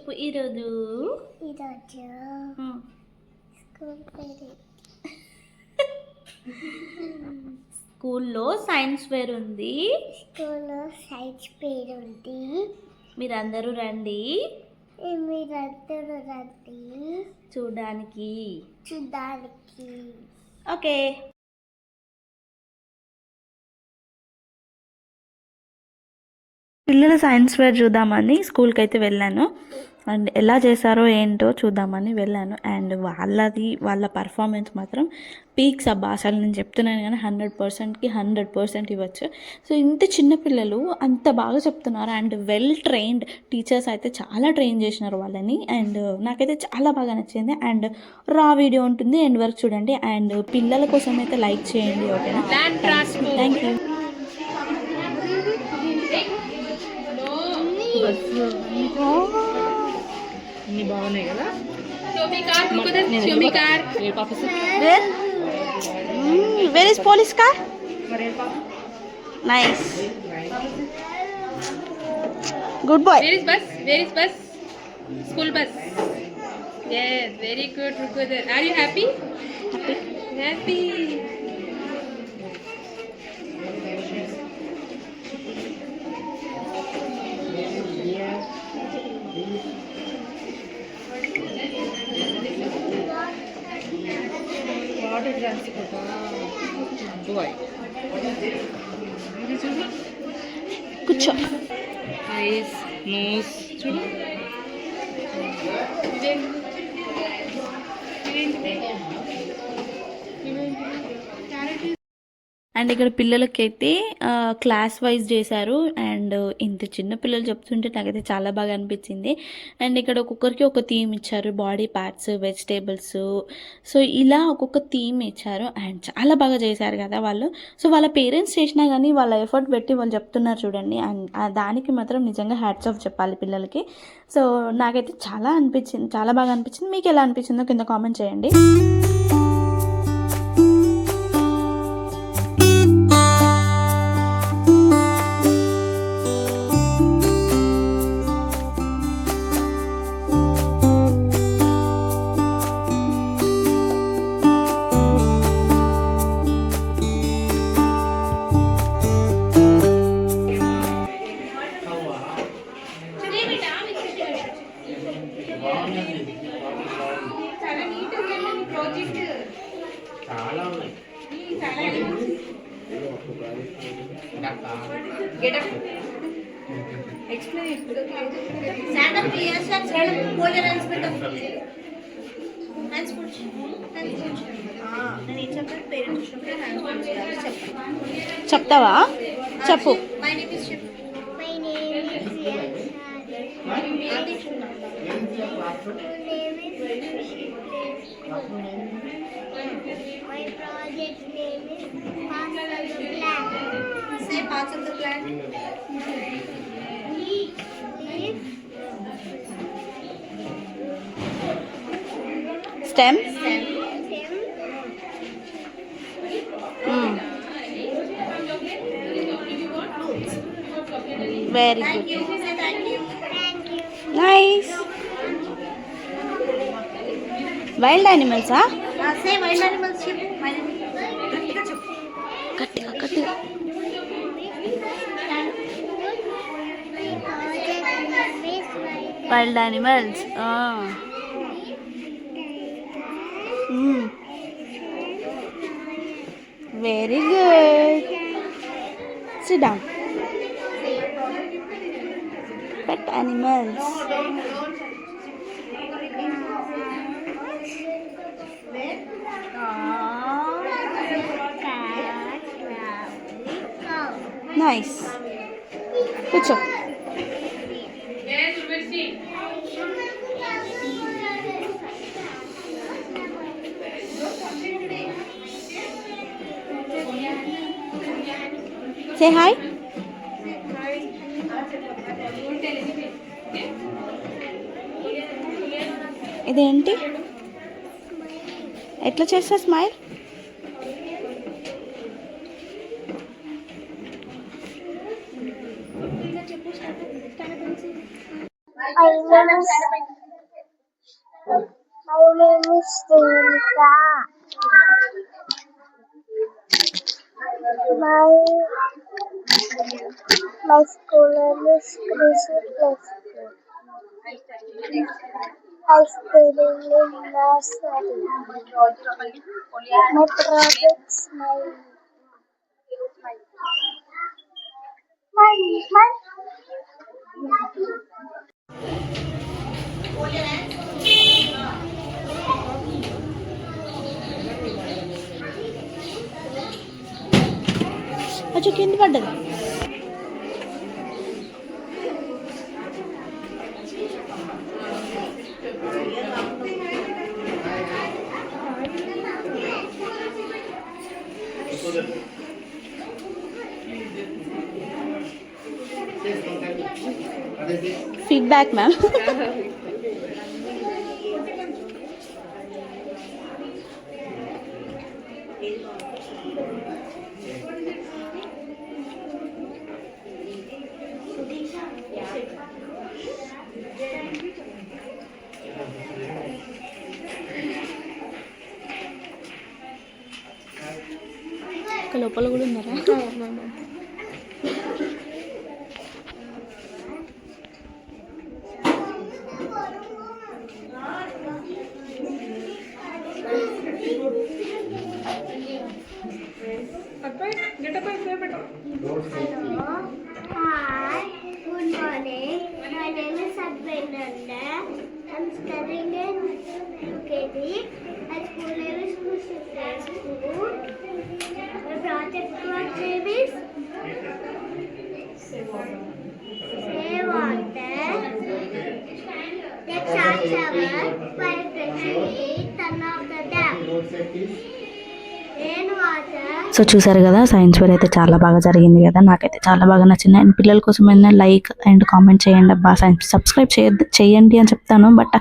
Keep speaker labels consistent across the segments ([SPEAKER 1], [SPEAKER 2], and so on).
[SPEAKER 1] చెప్పు ఈరోజు స్కూల్లో సైన్స్ ఫేర్ ఉంది. మీరందరూ రండి చూడడానికి. ఓకే. పిల్లల సైన్స్ ఫేర్ చూద్దామని స్కూల్కి అయితే వెళ్ళాను. అండ్ ఎలా చేశారో ఏంటో చూద్దామని వెళ్ళాను. అండ్ వాళ్ళ పర్ఫార్మెన్స్ మాత్రం పీక్స్ అబ్బా. అసలు నేను చెప్తున్నాను కానీ 100%కి 100% ఇవ్వచ్చు. సో ఇంత చిన్న పిల్లలు అంత బాగా చెప్తున్నారు. అండ్ వెల్ ట్రైన్డ్ టీచర్స్ అయితే చాలా ట్రైన్ చేసినారు వాళ్ళని. అండ్ నాకైతే చాలా బాగా నచ్చింది. అండ్ రా వీడియో ఉంటుంది, ఎండ్ వరకు చూడండి. అండ్ పిల్లల కోసం అయితే లైక్ చేయండి. ఓకేనా? Thank you.
[SPEAKER 2] అన్ని బాగున్నాయి కదా.
[SPEAKER 1] Where is police car? Nice. Good boy.
[SPEAKER 2] Where is bus? Where is bus? School bus. Yes, very good. Are you happy? Happy.
[SPEAKER 1] కూర్చో.
[SPEAKER 2] ఐస్, నోస్ చూడు.
[SPEAKER 1] అండ్ ఇక్కడ పిల్లలకైతే క్లాస్ వైజ్ చేశారు. అండ్ ఇంత చిన్న పిల్లలు చెప్తుంటే నాకైతే చాలా బాగా అనిపించింది. అండ్ ఇక్కడ ఒక్కొక్కరికి ఒక థీమ్ ఇచ్చారు. బాడీ పార్ట్స్, వెజిటేబుల్స్, సో ఇలా ఒక్కొక్క థీమ్ ఇచ్చారు. అండ్ చాలా బాగా చేశారు కదా వాళ్ళు. సో వాళ్ళ పేరెంట్స్ చేసినా కానీ వాళ్ళ ఎఫర్ట్ పెట్టి వాళ్ళు చెప్తున్నారు చూడండి. అండ్ దానికి మాత్రం నిజంగా హ్యాట్స్ ఆఫ్ చెప్పాలి పిల్లలకి. సో నాకైతే చాలా బాగా అనిపించింది. మీకు ఎలా అనిపించిందో కింద కామెంట్ చేయండి. చెప్తావా? చెప్పు. Stem. Very good. Nice. Wild animals, huh?
[SPEAKER 3] Say wild animals.
[SPEAKER 1] Kattiga. Wild animals. Very good. Sit down. Pet animals. Nice. కూర్చో. Say hi. ఇదేంటి? ఎట్లా చేస్తా smile?
[SPEAKER 3] is Srinika. My school name is Krishi Plus School. I study in nursery. My projects, my
[SPEAKER 1] అచ్చా కింద పడ్డది. Feedback ma'am. లోపల కూడా ఉన్నారా?
[SPEAKER 3] Hi, good morning. My name is Abhinanda. I'm studying in UKG. My school name is Krishi Plus School. My project work name is Save Water. Let's start shower by pressing turn off the tap. Rain water.
[SPEAKER 1] So చూసారు కదా, science wear అయితే చాలా బాగా జరిగింది కదా, నాకైతే చాలా బాగా నచ్చింది. అండ్ పిల్లల కోసమైనా లైక్ అండ్ కామెంట్ చేయండి అబ్బా. సైన్స్ సబ్స్క్రైబ్ చేయండి అని చెప్తాను, బట్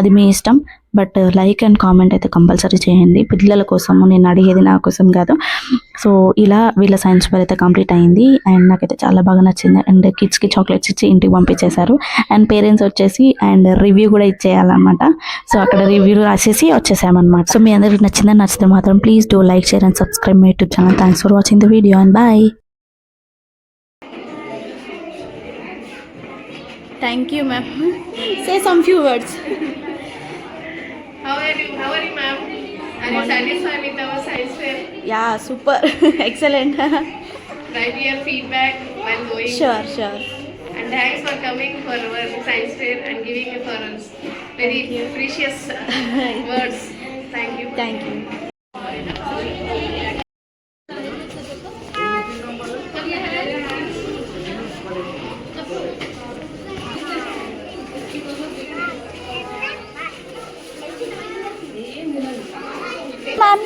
[SPEAKER 1] అది మీ ఇష్టం. బట్ లైక్ అండ్ కామెంట్ అయితే కంపల్సరీ చేయండి పిల్లల కోసము. నేను అడిగేది నా కోసం కాదు. సో ఇలా వీళ్ళ సైన్స్ ఫేర్ అయితే కంప్లీట్ అయింది అండ్ నాకైతే చాలా బాగా నచ్చింది. అండ్ కిడ్స్కి చాక్లెట్స్ ఇచ్చి ఇంటికి పంపించేశారు. అండ్ పేరెంట్స్ వచ్చేసి అండ్ రివ్యూ కూడా ఇచ్చేయాలన్నమాట. సో అక్కడ రివ్యూ రాసేసి వచ్చేసామన్నమాట. సో మీ అందరికి నచ్చితే మాత్రం please do like, share and subscribe my YouTube channel. Thanks for watching the video and bye. Thank you ma'am. Say some few words.
[SPEAKER 2] How are you, ma'am? Are you satisfied with our science fair?
[SPEAKER 1] Yeah, super. Excellent.
[SPEAKER 2] Write your feedback while going.
[SPEAKER 1] Sure.
[SPEAKER 2] And thanks for coming for our science fair and giving for us very precious words. Thank you.
[SPEAKER 1] Ma'am.